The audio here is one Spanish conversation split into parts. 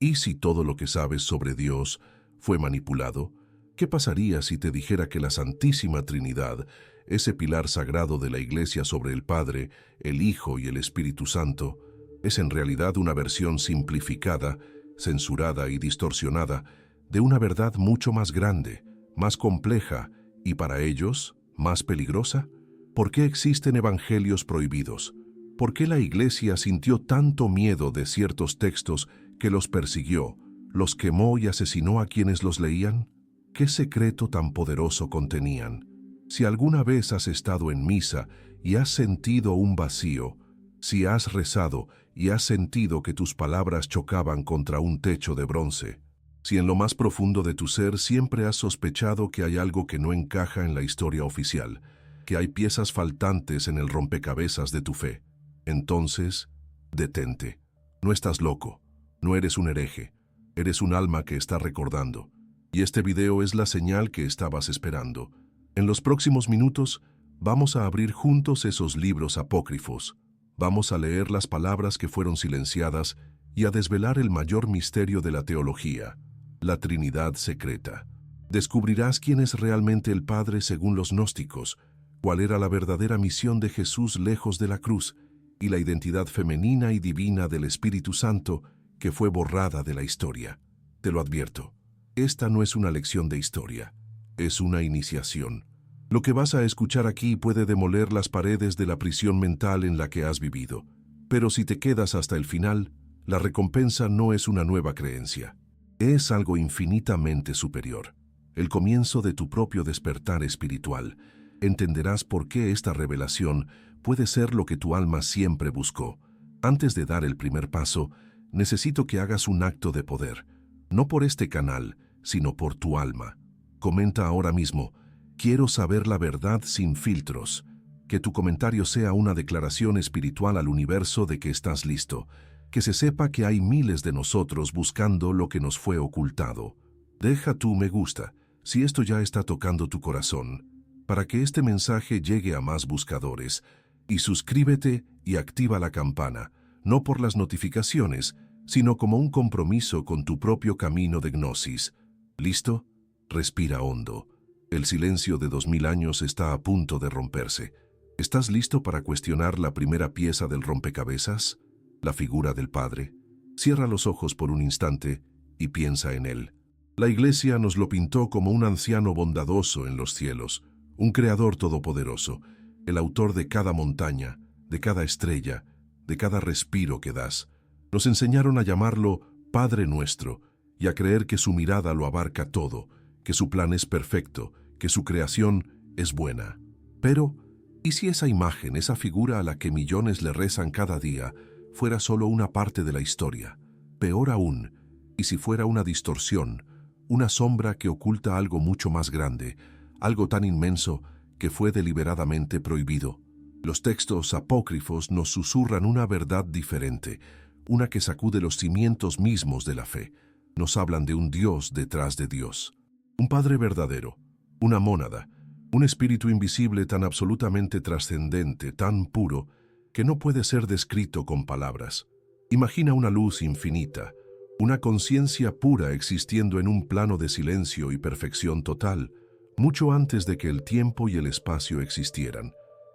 ¿Y si todo lo que sabes sobre Dios fue manipulado? ¿Qué pasaría si te dijera que la Santísima Trinidad, ese pilar sagrado de la Iglesia sobre el Padre, el Hijo y el Espíritu Santo, es en realidad una versión simplificada, censurada y distorsionada de una verdad mucho más grande, más compleja y para ellos más peligrosa? ¿Por qué existen evangelios prohibidos? ¿Por qué la Iglesia sintió tanto miedo de ciertos textos que los persiguió, los quemó y asesinó a quienes los leían? ¿Qué secreto tan poderoso contenían? Si alguna vez has estado en misa y has sentido un vacío, si has rezado y has sentido que tus palabras chocaban contra un techo de bronce, si en lo más profundo de tu ser siempre has sospechado que hay algo que no encaja en la historia oficial, que hay piezas faltantes en el rompecabezas de tu fe, entonces, detente. No estás loco, no eres un hereje, eres un alma que está recordando. Y este video es la señal que estabas esperando. En los próximos minutos, vamos a abrir juntos esos libros apócrifos. Vamos a leer las palabras que fueron silenciadas y a desvelar el mayor misterio de la teología, la Trinidad secreta. Descubrirás quién es realmente el Padre según los gnósticos, cuál era la verdadera misión de Jesús lejos de la cruz, y la identidad femenina y divina del Espíritu Santo que fue borrada de la historia. Te lo advierto. Esta no es una lección de historia, es una iniciación. Lo que vas a escuchar aquí puede demoler las paredes de la prisión mental en la que has vivido, pero si te quedas hasta el final, la recompensa no es una nueva creencia, es algo infinitamente superior, el comienzo de tu propio despertar espiritual. Entenderás por qué esta revelación puede ser lo que tu alma siempre buscó. Antes de dar el primer paso, necesito que hagas un acto de poder. No por este canal, sino por tu alma. Comenta ahora mismo, quiero saber la verdad sin filtros. Que tu comentario sea una declaración espiritual al universo de que estás listo. Que se sepa que hay miles de nosotros buscando lo que nos fue ocultado. Deja tu me gusta, si esto ya está tocando tu corazón, para que este mensaje llegue a más buscadores. Y suscríbete y activa la campana, no por las notificaciones, sino como un compromiso con tu propio camino de gnosis. ¿Listo? Respira hondo. El silencio de 2000 años está a punto de romperse. ¿Estás listo para cuestionar la primera pieza del rompecabezas? La figura del Padre. Cierra los ojos por un instante y piensa en él. La Iglesia nos lo pintó como un anciano bondadoso en los cielos, un creador todopoderoso, el autor de cada montaña, de cada estrella, de cada respiro que das. Nos enseñaron a llamarlo Padre Nuestro y a creer que su mirada lo abarca todo, que su plan es perfecto, que su creación es buena. Pero, ¿y si esa imagen, esa figura a la que millones le rezan cada día, fuera solo una parte de la historia? Peor aún, ¿y si fuera una distorsión, una sombra que oculta algo mucho más grande, algo tan inmenso que fue deliberadamente prohibido? Los textos apócrifos nos susurran una verdad diferente, una que sacude los cimientos mismos de la fe. Nos hablan de un Dios detrás de Dios, un Padre verdadero, una mónada, un espíritu invisible tan absolutamente trascendente, tan puro, que no puede ser descrito con palabras. Imagina una luz infinita, una conciencia pura existiendo en un plano de silencio y perfección total, mucho antes de que el tiempo y el espacio existieran.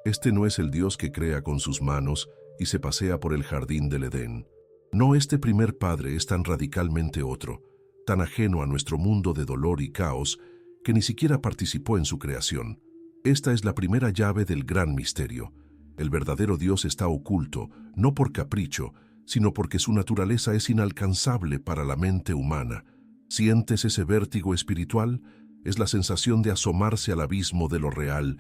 Este no es el Dios que crea con sus manos y se pasea por el jardín del Edén. No, este primer Padre es tan radicalmente otro, tan ajeno a nuestro mundo de dolor y caos, que ni siquiera participó en su creación. Esta es la primera llave del gran misterio. El verdadero Dios está oculto, no por capricho, sino porque su naturaleza es inalcanzable para la mente humana. ¿Sientes ese vértigo espiritual? Es la sensación de asomarse al abismo de lo real.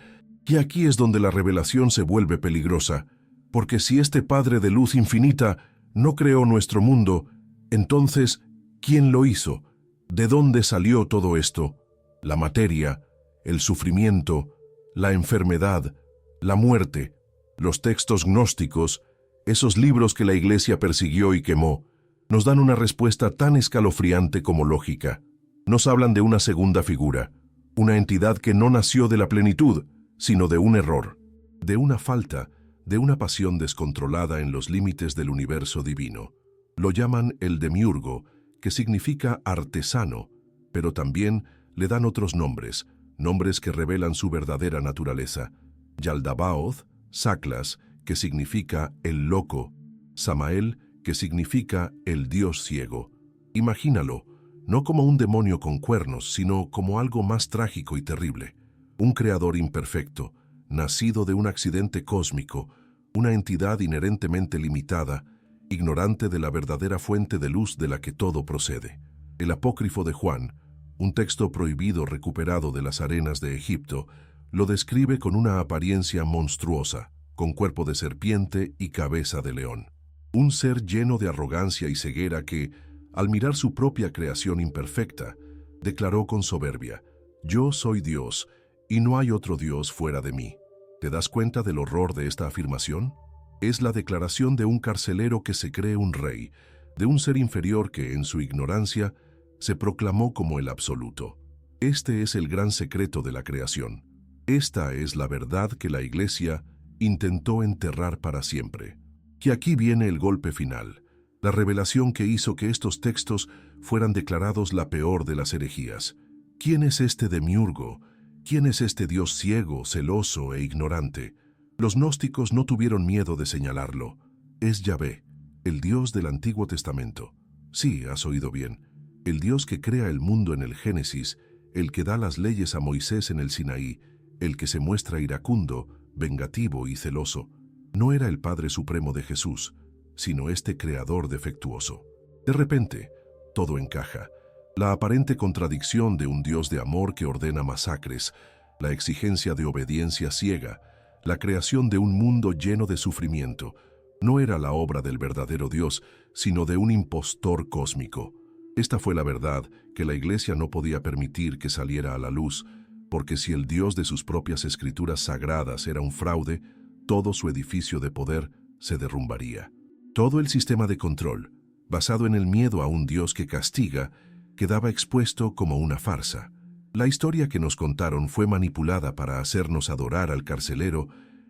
Y aquí es donde la revelación se vuelve peligrosa, porque si este Padre de luz infinita no creó nuestro mundo, entonces, ¿quién lo hizo? ¿De dónde salió todo esto? La materia, el sufrimiento, la enfermedad, la muerte, los textos gnósticos, esos libros que la Iglesia persiguió y quemó, nos dan una respuesta tan escalofriante como lógica. Nos hablan de una segunda figura, una entidad que no nació de la plenitud, sino de un error, de una falta, de una pasión descontrolada en los límites del universo divino. Lo llaman el demiurgo, que significa artesano, pero también le dan otros nombres, nombres que revelan su verdadera naturaleza. Yaldabaoth, Saclas, que significa el loco, Samael, que significa el Dios ciego. Imagínalo, no como un demonio con cuernos, sino como algo más trágico y terrible. Un creador imperfecto, nacido de un accidente cósmico, una entidad inherentemente limitada, ignorante de la verdadera fuente de luz de la que todo procede. El apócrifo de Juan, un texto prohibido recuperado de las arenas de Egipto, lo describe con una apariencia monstruosa, con cuerpo de serpiente y cabeza de león. Un ser lleno de arrogancia y ceguera que, al mirar su propia creación imperfecta, declaró con soberbia: «Yo soy Dios, y no hay otro Dios fuera de mí». ¿Te das cuenta del horror de esta afirmación? Es la declaración de un carcelero que se cree un rey, de un ser inferior que, en su ignorancia, se proclamó como el absoluto. Este es el gran secreto de la creación. Esta es la verdad que la Iglesia intentó enterrar para siempre. Y aquí viene el golpe final, la revelación que hizo que estos textos fueran declarados la peor de las herejías. ¿Quién es este demiurgo? ¿Quién es este Dios ciego, celoso e ignorante? Los gnósticos no tuvieron miedo de señalarlo. Es Yahvé, el Dios del Antiguo Testamento. Sí, has oído bien. El Dios que crea el mundo en el Génesis, el que da las leyes a Moisés en el Sinaí, el que se muestra iracundo, vengativo y celoso. No era el Padre Supremo de Jesús, sino este creador defectuoso. De repente, todo encaja. La aparente contradicción de un Dios de amor que ordena masacres, la exigencia de obediencia ciega, la creación de un mundo lleno de sufrimiento, no era la obra del verdadero Dios, sino de un impostor cósmico. Esta fue la verdad que la Iglesia no podía permitir que saliera a la luz, porque si el Dios de sus propias escrituras sagradas era un fraude, todo su edificio de poder se derrumbaría. Todo el sistema de control, basado en el miedo a un Dios que castiga, quedaba expuesto como una farsa. La historia que nos contaron fue manipulada para hacernos adorar al carcelero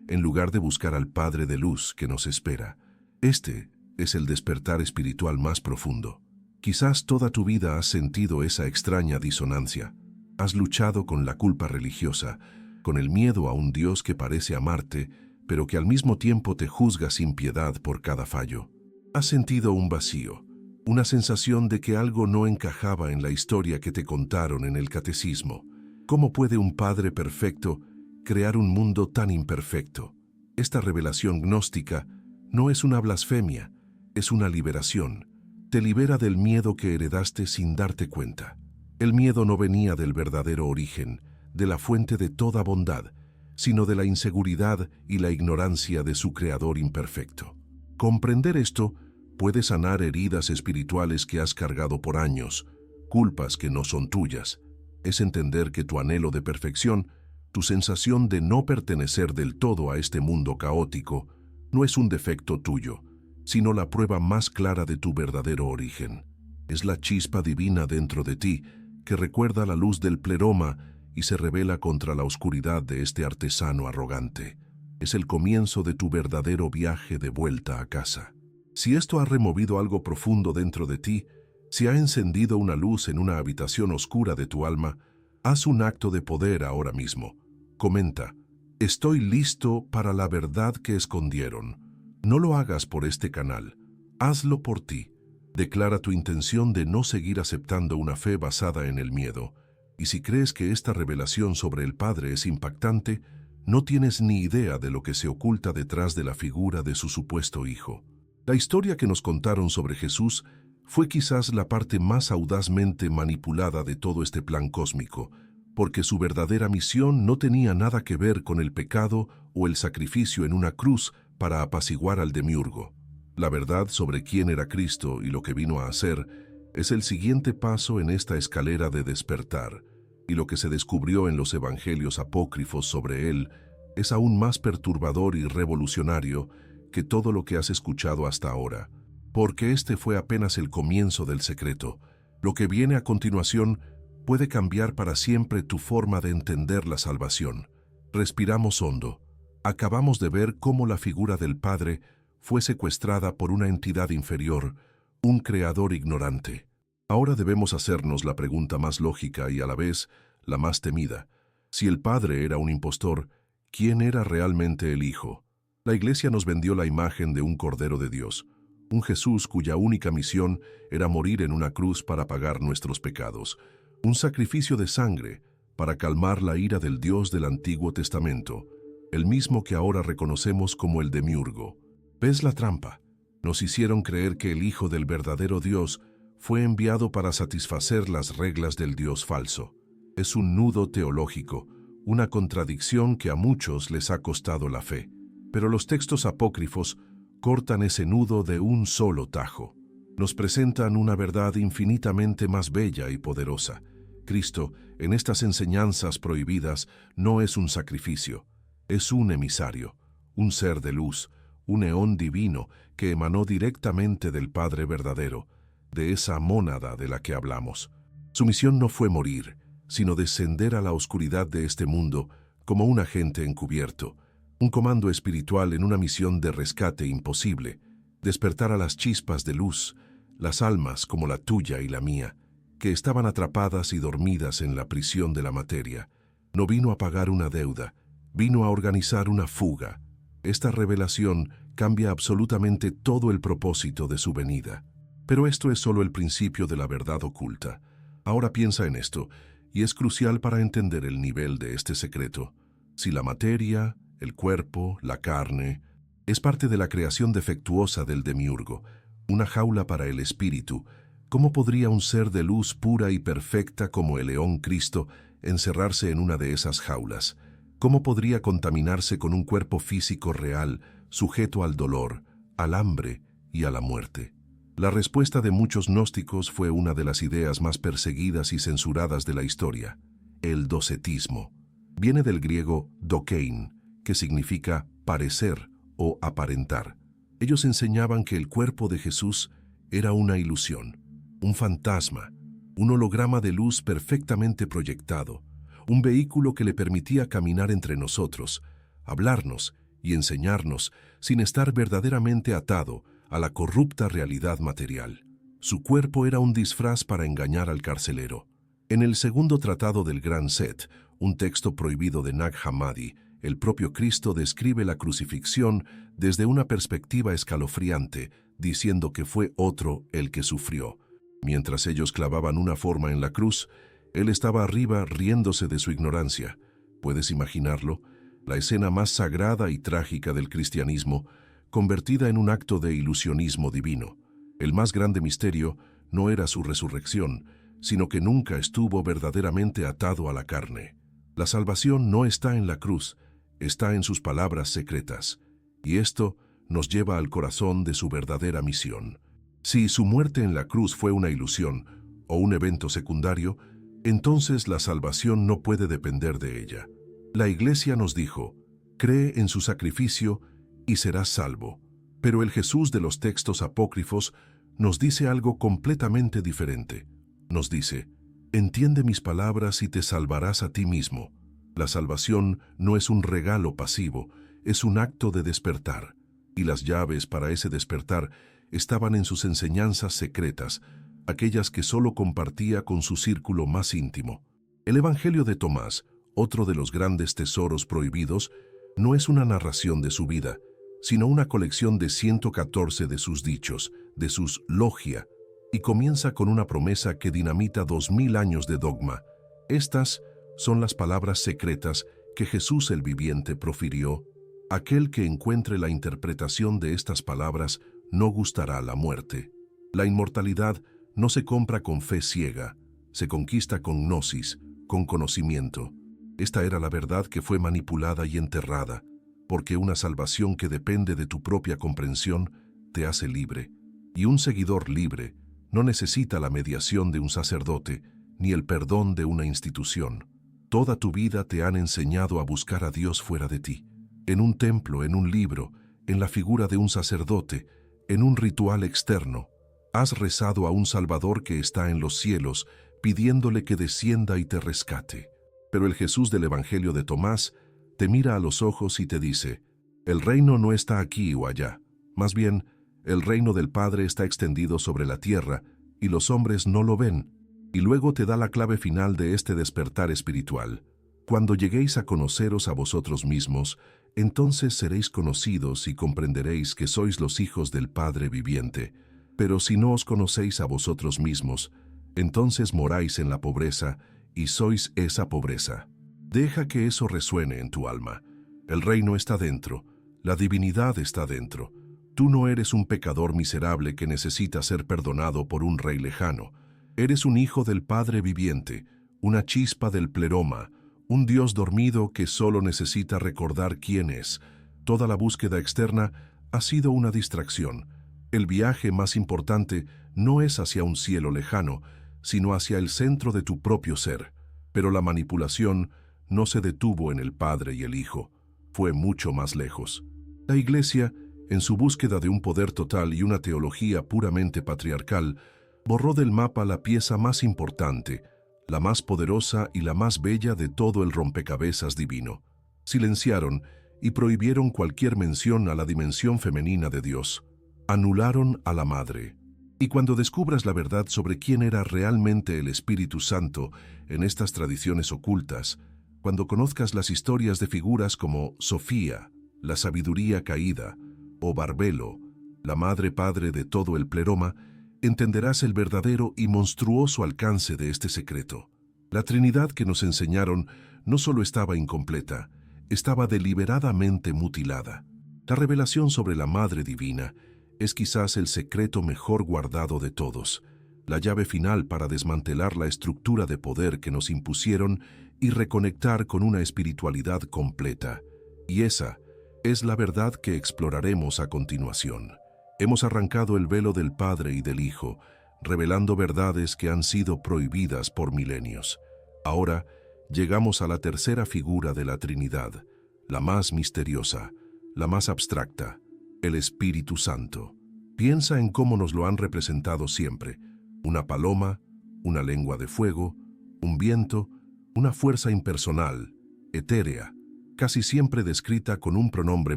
en lugar de buscar al Padre de luz que nos espera. Este es el despertar espiritual más profundo. Quizás toda tu vida has sentido esa extraña disonancia. Has luchado con la culpa religiosa, con el miedo a un Dios que parece amarte, pero que al mismo tiempo te juzga sin piedad por cada fallo. Has sentido un vacío, una sensación de que algo no encajaba en la historia que te contaron en el catecismo. ¿Cómo puede un Padre perfecto crear un mundo tan imperfecto? Esta revelación gnóstica no es una blasfemia, es una liberación. Te libera del miedo que heredaste sin darte cuenta. El miedo no venía del verdadero origen, de la fuente de toda bondad, sino de la inseguridad y la ignorancia de su creador imperfecto. Comprender esto puede sanar heridas espirituales que has cargado por años, culpas que no son tuyas. Es entender que tu anhelo de perfección, tu sensación de no pertenecer del todo a este mundo caótico, no es un defecto tuyo, sino la prueba más clara de tu verdadero origen. Es la chispa divina dentro de ti que recuerda la luz del pleroma y se revela contra la oscuridad de este artesano arrogante. Es el comienzo de tu verdadero viaje de vuelta a casa. Si esto ha removido algo profundo dentro de ti, si ha encendido una luz en una habitación oscura de tu alma, haz un acto de poder ahora mismo. Comenta: «Estoy listo para la verdad que escondieron». No lo hagas por este canal, hazlo por ti. Declara tu intención de no seguir aceptando una fe basada en el miedo. Y si crees que esta revelación sobre el Padre es impactante, no tienes ni idea de lo que se oculta detrás de la figura de su supuesto Hijo. La historia que nos contaron sobre Jesús fue quizás la parte más audazmente manipulada de todo este plan cósmico, porque su verdadera misión no tenía nada que ver con el pecado o el sacrificio en una cruz para apaciguar al demiurgo. La verdad sobre quién era Cristo y lo que vino a hacer es el siguiente paso en esta escalera de despertar, y lo que se descubrió en los evangelios apócrifos sobre él es aún más perturbador y revolucionario que todo lo que has escuchado hasta ahora, porque este fue apenas el comienzo del secreto. Lo que viene a continuación puede cambiar para siempre tu forma de entender la salvación. Respiramos hondo. Acabamos de ver cómo la figura del Padre fue secuestrada por una entidad inferior, un creador ignorante. Ahora debemos hacernos la pregunta más lógica y a la vez la más temida. Si el Padre era un impostor, ¿quién era realmente el Hijo? La Iglesia nos vendió la imagen de un Cordero de Dios, un Jesús cuya única misión era morir en una cruz para pagar nuestros pecados, un sacrificio de sangre para calmar la ira del Dios del Antiguo Testamento, el mismo que ahora reconocemos como el Demiurgo. ¿Ves la trampa? Nos hicieron creer que el Hijo del verdadero Dios fue enviado para satisfacer las reglas del Dios falso. Es un nudo teológico, una contradicción que a muchos les ha costado la fe. Pero los textos apócrifos cortan ese nudo de un solo tajo. Nos presentan una verdad infinitamente más bella y poderosa. Cristo, en estas enseñanzas prohibidas, no es un sacrificio, es un emisario, un ser de luz, un eón divino que emanó directamente del Padre verdadero, de esa mónada de la que hablamos. Su misión no fue morir, sino descender a la oscuridad de este mundo como un agente encubierto, un comando espiritual en una misión de rescate imposible, despertar a las chispas de luz, las almas como la tuya y la mía, que estaban atrapadas y dormidas en la prisión de la materia. No vino a pagar una deuda, vino a organizar una fuga. Esta revelación cambia absolutamente todo el propósito de su venida. Pero esto es solo el principio de la verdad oculta. Ahora piensa en esto, y es crucial para entender el nivel de este secreto. Si la materia, el cuerpo, la carne, es parte de la creación defectuosa del Demiurgo, una jaula para el espíritu, ¿cómo podría un ser de luz pura y perfecta como el león Cristo encerrarse en una de esas jaulas? ¿Cómo podría contaminarse con un cuerpo físico real, sujeto al dolor, al hambre y a la muerte? La respuesta de muchos gnósticos fue una de las ideas más perseguidas y censuradas de la historia: el docetismo. Viene del griego dokein, que significa parecer o aparentar. Ellos enseñaban que el cuerpo de Jesús era una ilusión, un fantasma, un holograma de luz perfectamente proyectado, un vehículo que le permitía caminar entre nosotros, hablarnos y enseñarnos sin estar verdaderamente atado a la corrupta realidad material. Su cuerpo era un disfraz para engañar al carcelero. En el segundo tratado del Gran Set, un texto prohibido de Nag Hammadi, el propio Cristo describe la crucifixión desde una perspectiva escalofriante, diciendo que fue otro el que sufrió. Mientras ellos clavaban una forma en la cruz, él estaba arriba riéndose de su ignorancia. ¿Puedes imaginarlo? La escena más sagrada y trágica del cristianismo, convertida en un acto de ilusionismo divino. El más grande misterio no era su resurrección, sino que nunca estuvo verdaderamente atado a la carne. La salvación no está en la cruz, está en sus palabras secretas, y esto nos lleva al corazón de su verdadera misión. Si su muerte en la cruz fue una ilusión o un evento secundario, entonces la salvación no puede depender de ella. La Iglesia nos dijo: cree en su sacrificio y serás salvo. Pero el Jesús de los textos apócrifos nos dice algo completamente diferente. Nos dice: entiende mis palabras y te salvarás a ti mismo. La salvación no es un regalo pasivo, es un acto de despertar. Y las llaves para ese despertar estaban en sus enseñanzas secretas, aquellas que solo compartía con su círculo más íntimo. El Evangelio de Tomás, otro de los grandes tesoros prohibidos, no es una narración de su vida, sino una colección de 114 de sus dichos, de sus logia, y comienza con una promesa que dinamita 2000 años de dogma. Estas son las palabras secretas que Jesús el viviente profirió: aquel que encuentre la interpretación de estas palabras no gustará la muerte. La inmortalidad no se compra con fe ciega, se conquista con gnosis, con conocimiento. Esta era la verdad que fue manipulada y enterrada, porque una salvación que depende de tu propia comprensión te hace libre. Y un seguidor libre no necesita la mediación de un sacerdote ni el perdón de una institución. Toda tu vida te han enseñado a buscar a Dios fuera de ti, en un templo, en un libro, en la figura de un sacerdote, en un ritual externo. Has rezado a un Salvador que está en los cielos, pidiéndole que descienda y te rescate. Pero el Jesús del Evangelio de Tomás te mira a los ojos y te dice: el reino no está aquí o allá, más bien, el reino del Padre está extendido sobre la tierra y los hombres no lo ven. Y luego te da la clave final de este despertar espiritual. Cuando lleguéis a conoceros a vosotros mismos, entonces seréis conocidos y comprenderéis que sois los hijos del Padre viviente. Pero si no os conocéis a vosotros mismos, entonces moráis en la pobreza y sois esa pobreza. Deja que eso resuene en tu alma. El reino está dentro, la divinidad está dentro. Tú no eres un pecador miserable que necesita ser perdonado por un rey lejano. Eres un hijo del Padre viviente, una chispa del pleroma, un Dios dormido que solo necesita recordar quién es. Toda la búsqueda externa ha sido una distracción. El viaje más importante no es hacia un cielo lejano, sino hacia el centro de tu propio ser. Pero la manipulación no se detuvo en el Padre y el Hijo. Fue mucho más lejos. La Iglesia, en su búsqueda de un poder total y una teología puramente patriarcal, borró del mapa la pieza más importante, la más poderosa y la más bella de todo el rompecabezas divino. Silenciaron y prohibieron cualquier mención a la dimensión femenina de Dios. Anularon a la Madre. Y cuando descubras la verdad sobre quién era realmente el Espíritu Santo en estas tradiciones ocultas, cuando conozcas las historias de figuras como Sofía, la sabiduría caída, o Barbelo, la madre padre de todo el pleroma, entenderás el verdadero y monstruoso alcance de este secreto. La Trinidad que nos enseñaron no solo estaba incompleta, estaba deliberadamente mutilada. La revelación sobre la Madre Divina es quizás el secreto mejor guardado de todos, la llave final para desmantelar la estructura de poder que nos impusieron y reconectar con una espiritualidad completa. Y esa es la verdad que exploraremos a continuación. Hemos arrancado el velo del Padre y del Hijo, revelando verdades que han sido prohibidas por milenios. Ahora llegamos a la tercera figura de la Trinidad, la más misteriosa, la más abstracta, el Espíritu Santo. Piensa en cómo nos lo han representado siempre: una paloma, una lengua de fuego, un viento, una fuerza impersonal, etérea, casi siempre descrita con un pronombre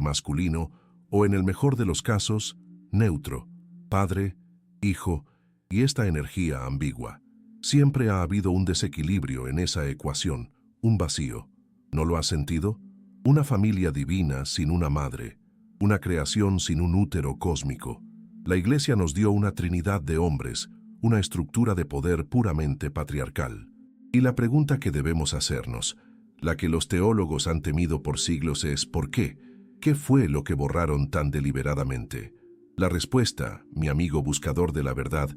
masculino o, en el mejor de los casos, neutro, Padre, Hijo y esta energía ambigua. Siempre ha habido un desequilibrio en esa ecuación, un vacío. ¿No lo has sentido? Una familia divina sin una madre, una creación sin un útero cósmico. La Iglesia nos dio una trinidad de hombres, una estructura de poder puramente patriarcal. Y la pregunta que debemos hacernos, la que los teólogos han temido por siglos, es ¿por qué? ¿Qué fue lo que borraron tan deliberadamente? La respuesta, mi amigo buscador de la verdad,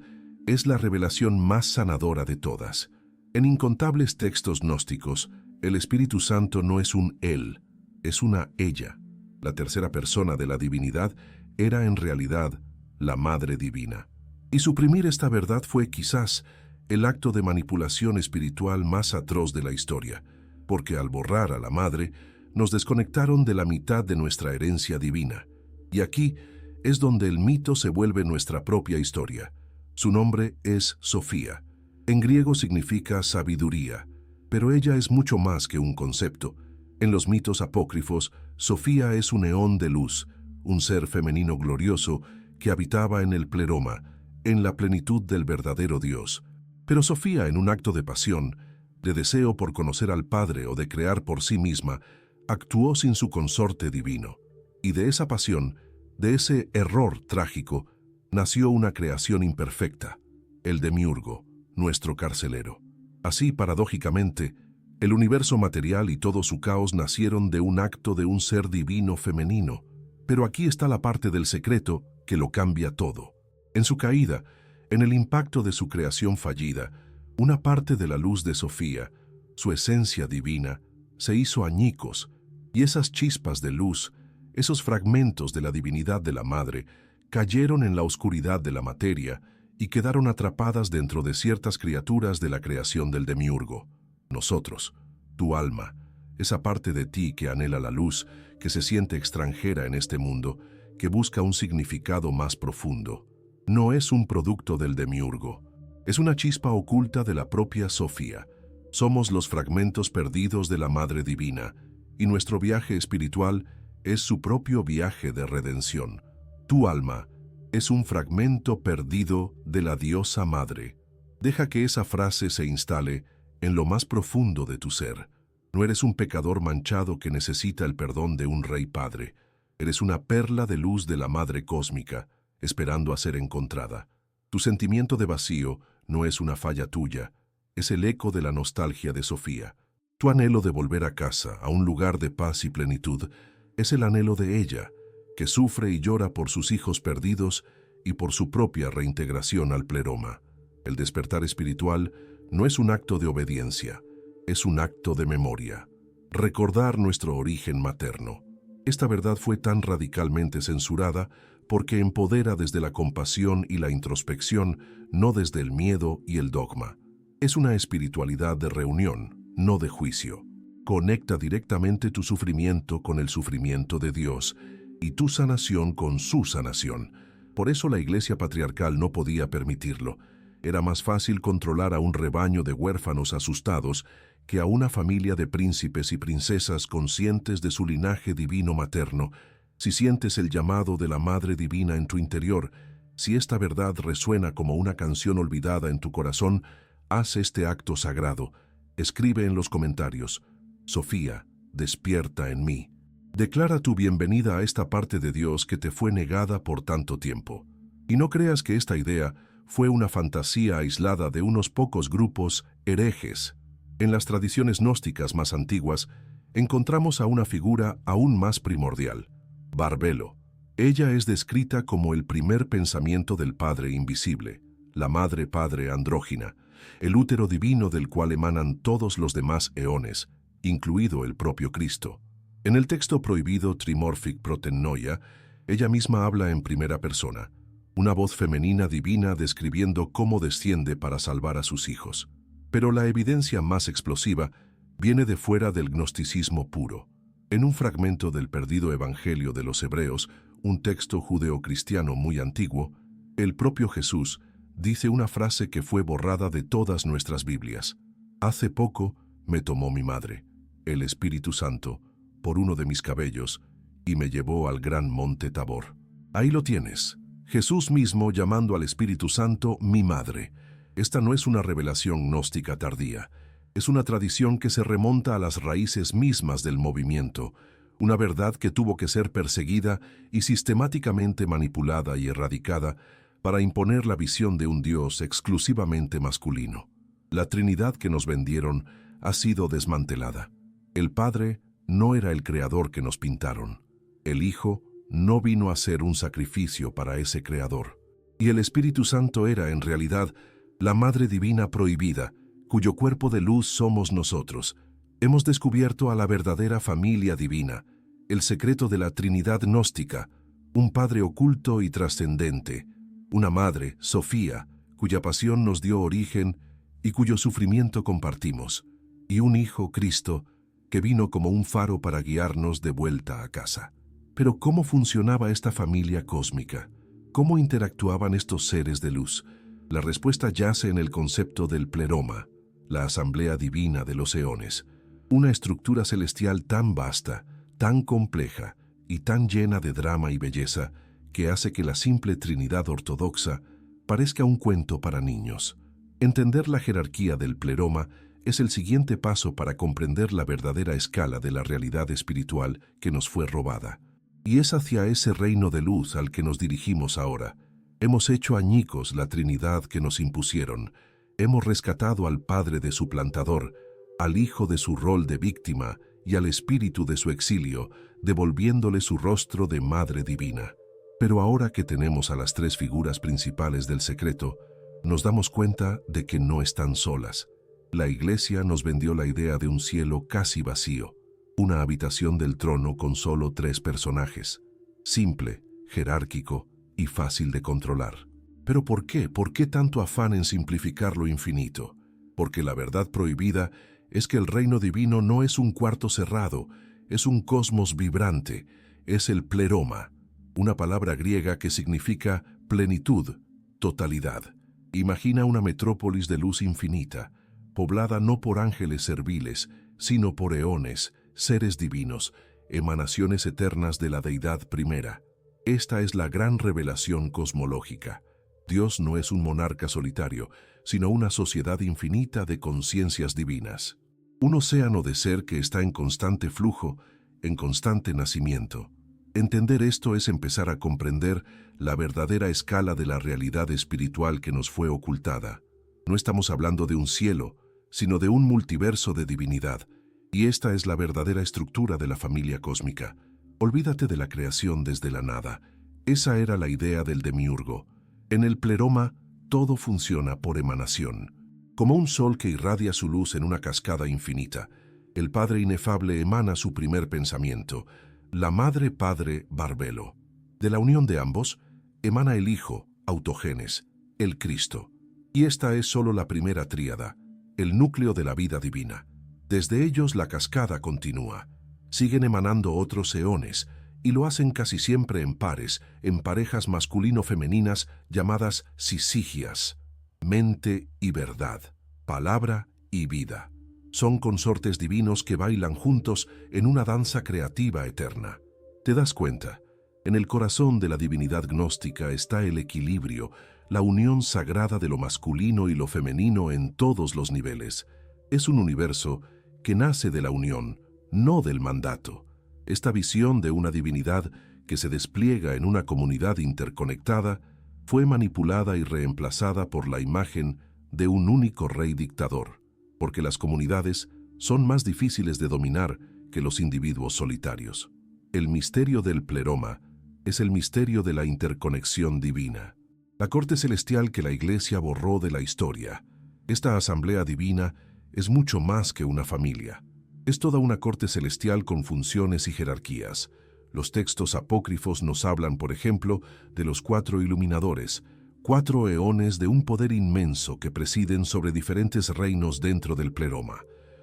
es la revelación más sanadora de todas. En incontables textos gnósticos, el Espíritu Santo no es un él, es una ella. La tercera persona de la divinidad era en realidad la Madre Divina. Y suprimir esta verdad fue quizás el acto de manipulación espiritual más atroz de la historia, porque al borrar a la Madre, nos desconectaron de la mitad de nuestra herencia divina. Y aquí es donde el mito se vuelve nuestra propia historia. Su nombre es Sofía. En griego significa sabiduría, pero ella es mucho más que un concepto. En los mitos apócrifos, Sofía es un eón de luz, un ser femenino glorioso que habitaba en el pleroma, en la plenitud del verdadero Dios. Pero Sofía, en un acto de pasión, de deseo por conocer al Padre o de crear por sí misma, actuó sin su consorte divino. Y de esa pasión, de ese error trágico, nació una creación imperfecta, el demiurgo, nuestro carcelero. Así, paradójicamente, el universo material y todo su caos nacieron de un acto de un ser divino femenino. Pero aquí está la parte del secreto que lo cambia todo. En su caída, en el impacto de su creación fallida, una parte de la luz de Sofía, su esencia divina, se hizo añicos, y esas chispas de luz, esos fragmentos de la divinidad de la Madre, cayeron en la oscuridad de la materia y quedaron atrapadas dentro de ciertas criaturas de la creación del demiurgo. Nosotros, tu alma, esa parte de ti que anhela la luz, que se siente extranjera en este mundo, que busca un significado más profundo. No es un producto del demiurgo, es una chispa oculta de la propia Sofía. Somos los fragmentos perdidos de la Madre Divina, y nuestro viaje espiritual es su propio viaje de redención. Tu alma es un fragmento perdido de la diosa madre. Deja que esa frase se instale en lo más profundo de tu ser. No eres un pecador manchado que necesita el perdón de un rey padre. Eres una perla de luz de la madre cósmica, esperando a ser encontrada. Tu sentimiento de vacío no es una falla tuya, es el eco de la nostalgia de Sofía. Tu anhelo de volver a casa, a un lugar de paz y plenitud, es el anhelo de ella, que sufre y llora por sus hijos perdidos y por su propia reintegración al pleroma. El despertar espiritual no es un acto de obediencia, es un acto de memoria. Recordar nuestro origen materno. Esta verdad fue tan radicalmente censurada porque empodera desde la compasión y la introspección, no desde el miedo y el dogma. Es una espiritualidad de reunión, no de juicio. Conecta directamente tu sufrimiento con el sufrimiento de Dios y tu sanación con su sanación. Por eso la Iglesia patriarcal no podía permitirlo. Era más fácil controlar a un rebaño de huérfanos asustados que a una familia de príncipes y princesas conscientes de su linaje divino materno. Si sientes el llamado de la Madre Divina en tu interior, si esta verdad resuena como una canción olvidada en tu corazón, haz este acto sagrado. Escribe en los comentarios: Sofía, despierta en mí. Declara tu bienvenida a esta parte de Dios que te fue negada por tanto tiempo. Y no creas que esta idea fue una fantasía aislada de unos pocos grupos herejes. En las tradiciones gnósticas más antiguas, encontramos a una figura aún más primordial: Barbelo. Ella es descrita como el primer pensamiento del Padre invisible, la Madre-Padre andrógina, el útero divino del cual emanan todos los demás eones, incluido el propio Cristo. En el texto prohibido Trimorphic Protenoia, ella misma habla en primera persona, una voz femenina divina describiendo cómo desciende para salvar a sus hijos. Pero la evidencia más explosiva viene de fuera del gnosticismo puro. En un fragmento del perdido Evangelio de los Hebreos, un texto judeocristiano muy antiguo, el propio Jesús dice una frase que fue borrada de todas nuestras Biblias: Hace poco me tomó mi madre, el Espíritu Santo, por uno de mis cabellos, y me llevó al gran monte Tabor. Ahí lo tienes, Jesús mismo llamando al Espíritu Santo mi madre. Esta no es una revelación gnóstica tardía, es una tradición que se remonta a las raíces mismas del movimiento, una verdad que tuvo que ser perseguida y sistemáticamente manipulada y erradicada para imponer la visión de un Dios exclusivamente masculino. La Trinidad que nos vendieron ha sido desmantelada. El Padre no era el creador que nos pintaron. El Hijo no vino a ser un sacrificio para ese creador. Y el Espíritu Santo era, en realidad, la Madre Divina prohibida, cuyo cuerpo de luz somos nosotros. Hemos descubierto a la verdadera familia divina, el secreto de la Trinidad gnóstica, un Padre oculto y trascendente, una Madre, Sofía, cuya pasión nos dio origen y cuyo sufrimiento compartimos, y un Hijo, Cristo, que vino como un faro para guiarnos de vuelta a casa. Pero ¿cómo funcionaba esta familia cósmica? ¿Cómo interactuaban estos seres de luz? La respuesta yace en el concepto del pleroma, la asamblea divina de los eones, una estructura celestial tan vasta, tan compleja y tan llena de drama y belleza que hace que la simple Trinidad ortodoxa parezca un cuento para niños. Entender la jerarquía del pleroma es el siguiente paso para comprender la verdadera escala de la realidad espiritual que nos fue robada. Y es hacia ese reino de luz al que nos dirigimos ahora. Hemos hecho añicos la Trinidad que nos impusieron. Hemos rescatado al Padre de su plantador, al Hijo de su rol de víctima y al Espíritu de su exilio, devolviéndole su rostro de Madre Divina. Pero ahora que tenemos a las tres figuras principales del secreto, nos damos cuenta de que no están solas. La Iglesia nos vendió la idea de un cielo casi vacío, una habitación del trono con solo tres personajes, simple, jerárquico y fácil de controlar. ¿Pero por qué? ¿Por qué tanto afán en simplificar lo infinito? Porque la verdad prohibida es que el reino divino no es un cuarto cerrado, es un cosmos vibrante, es el pleroma, una palabra griega que significa plenitud, totalidad. Imagina una metrópolis de luz infinita, poblada no por ángeles serviles, sino por eones, seres divinos, emanaciones eternas de la deidad primera. Esta es la gran revelación cosmológica. Dios no es un monarca solitario, sino una sociedad infinita de conciencias divinas. Un océano de ser que está en constante flujo, en constante nacimiento. Entender esto es empezar a comprender la verdadera escala de la realidad espiritual que nos fue ocultada. No estamos hablando de un cielo, sino de un multiverso de divinidad, y esta es la verdadera estructura de la familia cósmica. Olvídate de la creación desde la nada. Esa era la idea del demiurgo. En el pleroma, todo funciona por emanación. Como un sol que irradia su luz en una cascada infinita, el Padre inefable emana su primer pensamiento, la Madre Padre Barbelo. De la unión de ambos, emana el Hijo, Autogenes, el Cristo. Y esta es solo la primera tríada, el núcleo de la vida divina. Desde ellos la cascada continúa. Siguen emanando otros eones, y lo hacen casi siempre en pares, en parejas masculino-femeninas llamadas sisigias, mente y verdad, palabra y vida. Son consortes divinos que bailan juntos en una danza creativa eterna. ¿Te das cuenta? En el corazón de la divinidad gnóstica está el equilibrio, la unión sagrada de lo masculino y lo femenino en todos los niveles. Es un universo que nace de la unión, no del mandato. Esta visión de una divinidad que se despliega en una comunidad interconectada fue manipulada y reemplazada por la imagen de un único rey dictador, porque las comunidades son más difíciles de dominar que los individuos solitarios. El misterio del pleroma es el misterio de la interconexión divina. La corte celestial que la Iglesia borró de la historia. Esta asamblea divina es mucho más que una familia. Es toda una corte celestial con funciones y jerarquías. Los textos apócrifos nos hablan, por ejemplo, de los 4 iluminadores, 4 eones de un poder inmenso que presiden sobre diferentes reinos dentro del pleroma.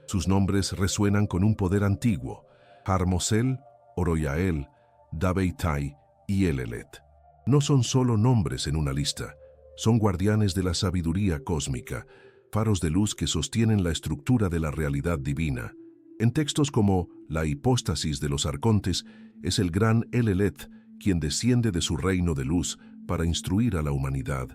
Sus nombres resuenan con un poder antiguo: Harmosel, Oroyael, Dabeitai y Elelet. No son solo nombres en una lista, son guardianes de la sabiduría cósmica, faros de luz que sostienen la estructura de la realidad divina. En textos como la hipóstasis de los arcontes, es el gran Elelet quien desciende de su reino de luz para instruir a la humanidad,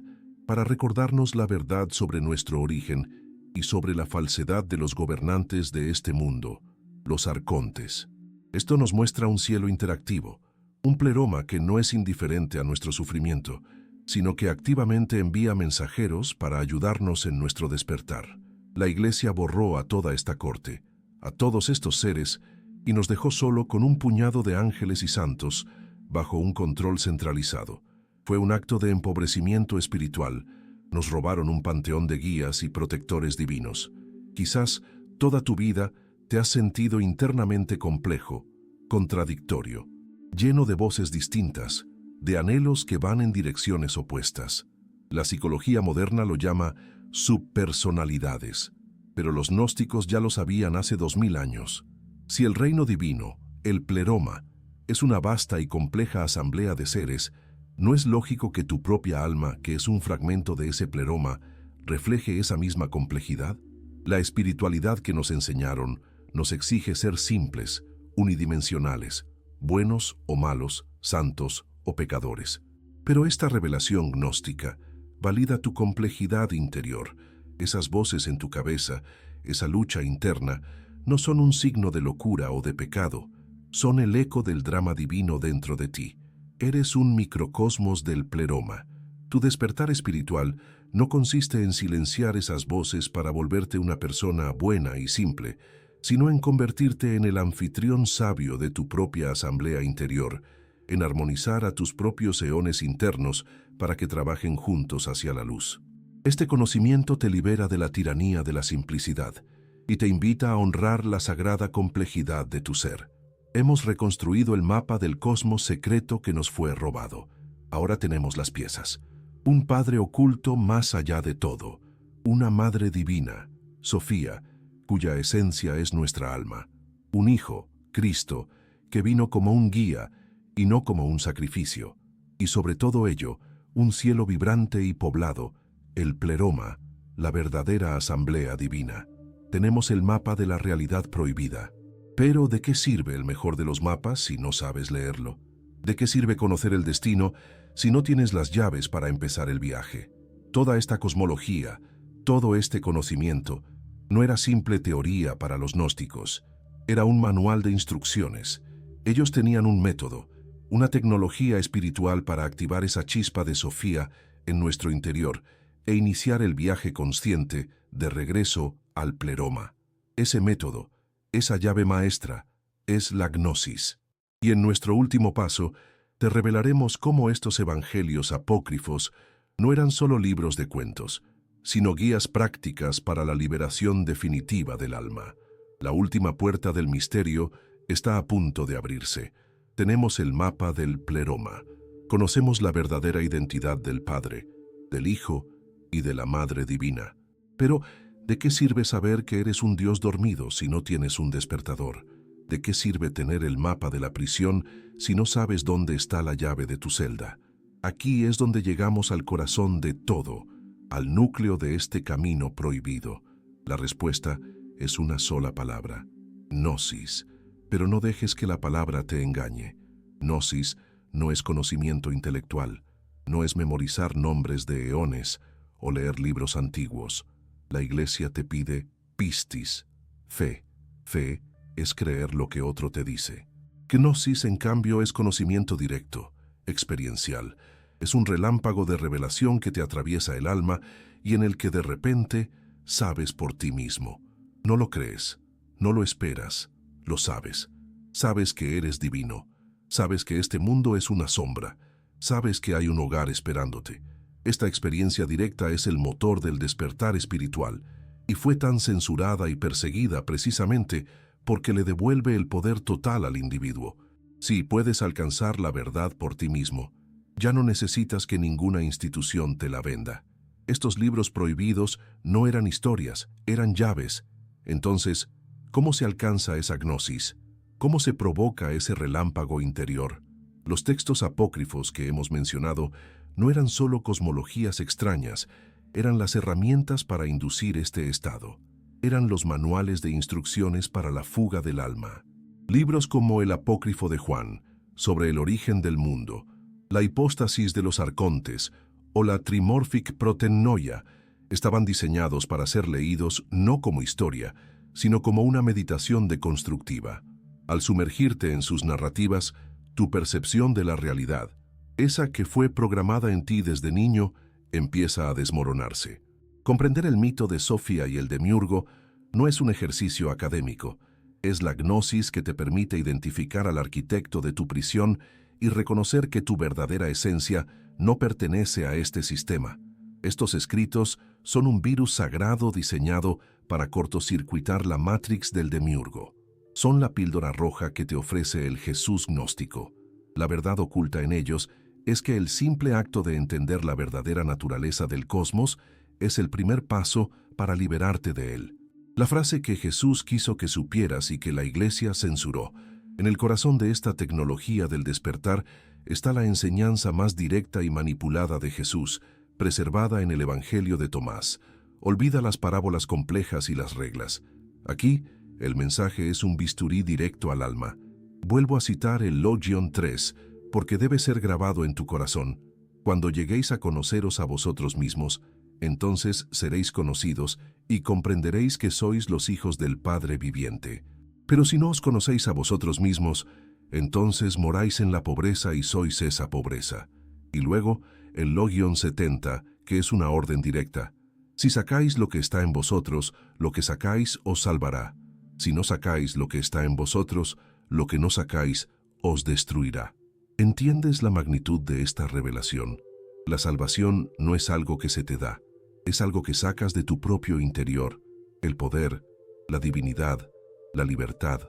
para recordarnos la verdad sobre nuestro origen y sobre la falsedad de los gobernantes de este mundo, los arcontes. Esto nos muestra un cielo interactivo, un pleroma que no es indiferente a nuestro sufrimiento, sino que activamente envía mensajeros para ayudarnos en nuestro despertar. La Iglesia borró a toda esta corte, a todos estos seres, y nos dejó solo con un puñado de ángeles y santos bajo un control centralizado. Fue un acto de empobrecimiento espiritual. Nos robaron un panteón de guías y protectores divinos. Quizás toda tu vida te has sentido internamente complejo, contradictorio, lleno de voces distintas, de anhelos que van en direcciones opuestas. La psicología moderna lo llama subpersonalidades, pero los gnósticos ya lo sabían hace 2000 años. Si el reino divino, el pleroma, es una vasta y compleja asamblea de seres, ¿no es lógico que tu propia alma, que es un fragmento de ese pleroma, refleje esa misma complejidad? La espiritualidad que nos enseñaron nos exige ser simples, unidimensionales, buenos o malos, santos o pecadores. Pero esta revelación gnóstica valida tu complejidad interior. Esas voces en tu cabeza, esa lucha interna, no son un signo de locura o de pecado, son el eco del drama divino dentro de ti. Eres un microcosmos del pleroma. Tu despertar espiritual no consiste en silenciar esas voces para volverte una persona buena y simple, sino en convertirte en el anfitrión sabio de tu propia asamblea interior, en armonizar a tus propios eones internos para que trabajen juntos hacia la luz. Este conocimiento te libera de la tiranía de la simplicidad y te invita a honrar la sagrada complejidad de tu ser. Hemos reconstruido el mapa del cosmos secreto que nos fue robado. Ahora tenemos las piezas. Un Padre oculto más allá de todo. Una Madre divina, Sofía, cuya esencia es nuestra alma. Un Hijo, Cristo, que vino como un guía y no como un sacrificio. Y sobre todo ello, un cielo vibrante y poblado, el pleroma, la verdadera asamblea divina. Tenemos el mapa de la realidad prohibida. Pero ¿de qué sirve el mejor de los mapas si no sabes leerlo? ¿De qué sirve conocer el destino si no tienes las llaves para empezar el viaje? Toda esta cosmología, todo este conocimiento, no era simple teoría para los gnósticos, era un manual de instrucciones. Ellos tenían un método, una tecnología espiritual para activar esa chispa de Sofía en nuestro interior e iniciar el viaje consciente de regreso al pleroma. Ese método, esa llave maestra, es la gnosis. Y en nuestro último paso, te revelaremos cómo estos evangelios apócrifos no eran solo libros de cuentos, sino guías prácticas para la liberación definitiva del alma. La última puerta del misterio está a punto de abrirse. Tenemos el mapa del pleroma. Conocemos la verdadera identidad del Padre, del Hijo y de la Madre Divina. Pero, ¿de qué sirve saber que eres un Dios dormido si no tienes un despertador? ¿De qué sirve tener el mapa de la prisión si no sabes dónde está la llave de tu celda? Aquí es donde llegamos al corazón de todo, al núcleo de este camino prohibido. La respuesta es una sola palabra: gnosis. Pero no dejes que la palabra te engañe. Gnosis no es conocimiento intelectual, no es memorizar nombres de eones o leer libros antiguos. La Iglesia te pide pistis, fe. Fe es creer lo que otro te dice. Gnosis, en cambio, es conocimiento directo, experiencial. Es un relámpago de revelación que te atraviesa el alma y en el que de repente sabes por ti mismo. No lo crees, no lo esperas, lo sabes. Sabes que eres divino. Sabes que este mundo es una sombra. Sabes que hay un hogar esperándote. Esta experiencia directa es el motor del despertar espiritual y fue tan censurada y perseguida precisamente porque le devuelve el poder total al individuo. Sí, puedes alcanzar la verdad por ti mismo. Ya no necesitas que ninguna institución te la venda. Estos libros prohibidos no eran historias, eran llaves. Entonces, ¿cómo se alcanza esa gnosis? ¿Cómo se provoca ese relámpago interior? Los textos apócrifos que hemos mencionado no eran solo cosmologías extrañas, eran las herramientas para inducir este estado. Eran los manuales de instrucciones para la fuga del alma. Libros como el Apócrifo de Juan, sobre el origen del mundo, la hipóstasis de los arcontes o la Trimorphic Protenoia estaban diseñados para ser leídos no como historia, sino como una meditación deconstructiva. Al sumergirte en sus narrativas, tu percepción de la realidad, esa que fue programada en ti desde niño, empieza a desmoronarse. Comprender el mito de Sofía y el demiurgo no es un ejercicio académico, es la gnosis que te permite identificar al arquitecto de tu prisión y reconocer que tu verdadera esencia no pertenece a este sistema. Estos escritos son un virus sagrado diseñado para cortocircuitar la matrix del demiurgo. Son la píldora roja que te ofrece el Jesús gnóstico. La verdad oculta en ellos es que el simple acto de entender la verdadera naturaleza del cosmos es el primer paso para liberarte de él. La frase que Jesús quiso que supieras y que la Iglesia censuró. En el corazón de esta tecnología del despertar está la enseñanza más directa y manipulada de Jesús, preservada en el Evangelio de Tomás. Olvida las parábolas complejas y las reglas. Aquí, el mensaje es un bisturí directo al alma. Vuelvo a citar el Logion 3, porque debe ser grabado en tu corazón. Cuando lleguéis a conoceros a vosotros mismos, entonces seréis conocidos y comprenderéis que sois los hijos del Padre viviente. Pero si no os conocéis a vosotros mismos, entonces moráis en la pobreza y sois esa pobreza. Y luego, el Logion 70, que es una orden directa. Si sacáis lo que está en vosotros, lo que sacáis os salvará. Si no sacáis lo que está en vosotros, lo que no sacáis os destruirá. ¿Entiendes la magnitud de esta revelación? La salvación no es algo que se te da, es algo que sacas de tu propio interior. El poder, la divinidad, la libertad,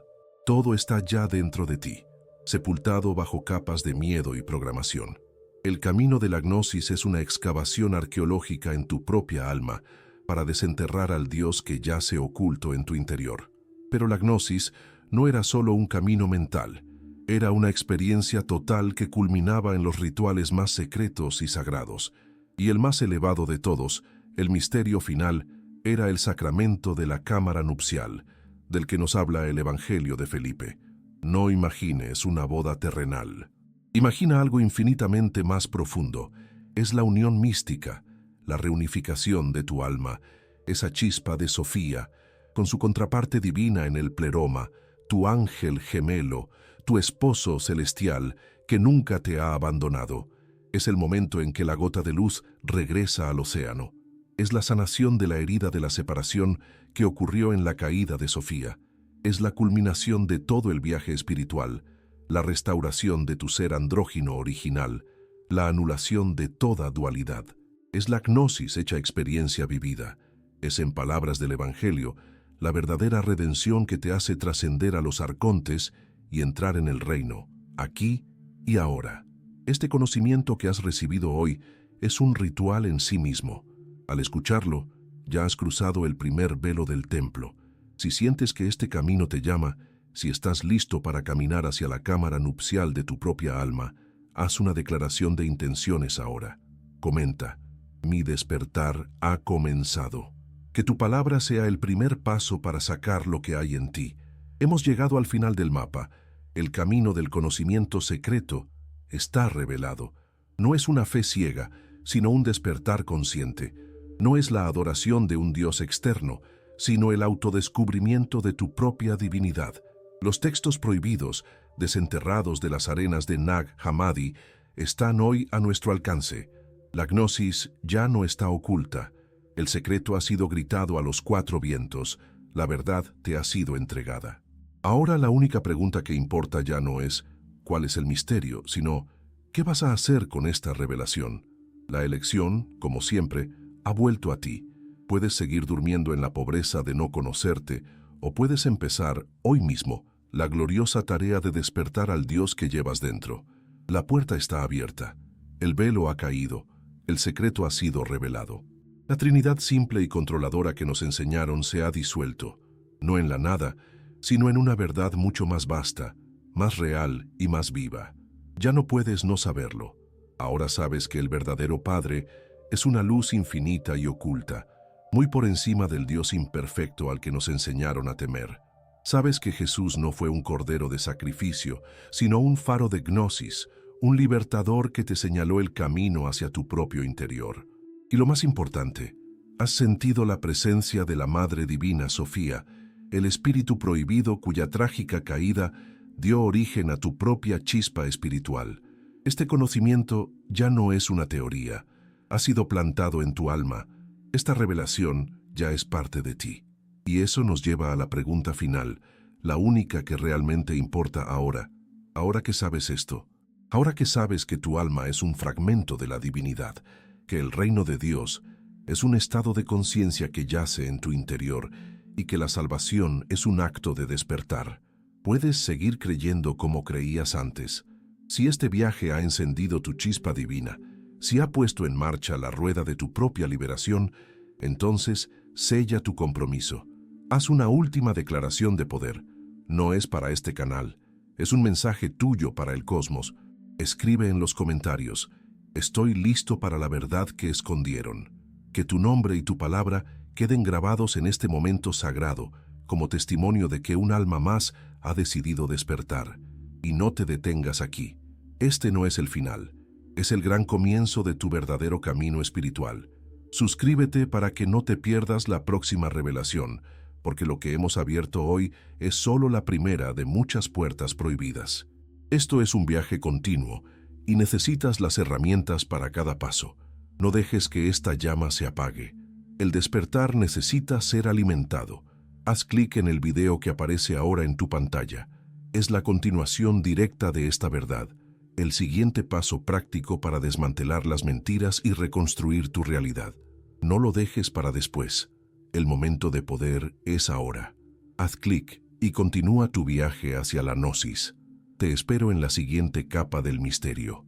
todo está ya dentro de ti, sepultado bajo capas de miedo y programación. El camino de la gnosis es una excavación arqueológica en tu propia alma para desenterrar al Dios que yace oculto en tu interior. Pero la gnosis no era solo un camino mental, era una experiencia total que culminaba en los rituales más secretos y sagrados. Y el más elevado de todos, el misterio final, era el sacramento de la cámara nupcial, del que nos habla el Evangelio de Felipe. No imagines una boda terrenal. Imagina algo infinitamente más profundo. Es la unión mística, la reunificación de tu alma, esa chispa de Sofía, con su contraparte divina en el pleroma, tu ángel gemelo, tu esposo celestial, que nunca te ha abandonado. Es el momento en que la gota de luz regresa al océano. Es la sanación de la herida de la separación que ocurrió en la caída de Sofía. Es la culminación de todo el viaje espiritual, la restauración de tu ser andrógino original, la anulación de toda dualidad. Es la gnosis hecha experiencia vivida. Es, en palabras del Evangelio, la verdadera redención que te hace trascender a los arcontes y entrar en el reino, aquí y ahora. Este conocimiento que has recibido hoy es un ritual en sí mismo. Al escucharlo, ya has cruzado el primer velo del templo. Si sientes que este camino te llama, si estás listo para caminar hacia la cámara nupcial de tu propia alma, haz una declaración de intenciones ahora. Comenta: mi despertar ha comenzado. Que tu palabra sea el primer paso para sacar lo que hay en ti. Hemos llegado al final del mapa. El camino del conocimiento secreto está revelado. No es una fe ciega, sino un despertar consciente. No es la adoración de un Dios externo, sino el autodescubrimiento de tu propia divinidad. Los textos prohibidos, desenterrados de las arenas de Nag Hammadi, están hoy a nuestro alcance. La gnosis ya no está oculta. El secreto ha sido gritado a los cuatro vientos. La verdad te ha sido entregada. Ahora la única pregunta que importa ya no es ¿cuál es el misterio?, sino ¿qué vas a hacer con esta revelación? La elección, como siempre, ha vuelto a ti. Puedes seguir durmiendo en la pobreza de no conocerte, o puedes empezar, hoy mismo, la gloriosa tarea de despertar al Dios que llevas dentro. La puerta está abierta. El velo ha caído. El secreto ha sido revelado. La Trinidad simple y controladora que nos enseñaron se ha disuelto, no en la nada, sino en una verdad mucho más vasta, más real y más viva. Ya no puedes no saberlo. Ahora sabes que el verdadero Padre es una luz infinita y oculta, muy por encima del Dios imperfecto al que nos enseñaron a temer. Sabes que Jesús no fue un cordero de sacrificio, sino un faro de gnosis, un libertador que te señaló el camino hacia tu propio interior. Y lo más importante, has sentido la presencia de la Madre Divina Sofía, el espíritu prohibido cuya trágica caída dio origen a tu propia chispa espiritual. Este conocimiento ya no es una teoría, ha sido plantado en tu alma. Esta revelación ya es parte de ti. Y eso nos lleva a la pregunta final, la única que realmente importa ahora. Ahora que sabes esto, ahora que sabes que tu alma es un fragmento de la divinidad, que el reino de Dios es un estado de conciencia que yace en tu interior y que la salvación es un acto de despertar, puedes seguir creyendo como creías antes. Si este viaje ha encendido tu chispa divina, si ha puesto en marcha la rueda de tu propia liberación, entonces sella tu compromiso. Haz una última declaración de poder. No es para este canal, es un mensaje tuyo para el cosmos. Escribe en los comentarios: estoy listo para la verdad que escondieron. Que tu nombre y tu palabra queden grabados en este momento sagrado, como testimonio de que un alma más ha decidido despertar. Y no te detengas aquí. Este no es el final, es el gran comienzo de tu verdadero camino espiritual. Suscríbete para que no te pierdas la próxima revelación, porque lo que hemos abierto hoy es solo la primera de muchas puertas prohibidas. Esto es un viaje continuo y necesitas las herramientas para cada paso. No dejes que esta llama se apague. El despertar necesita ser alimentado. Haz clic en el video que aparece ahora en tu pantalla. Es la continuación directa de esta verdad, el siguiente paso práctico para desmantelar las mentiras y reconstruir tu realidad. No lo dejes para después. El momento de poder es ahora. Haz clic y continúa tu viaje hacia la gnosis. Te espero en la siguiente capa del misterio.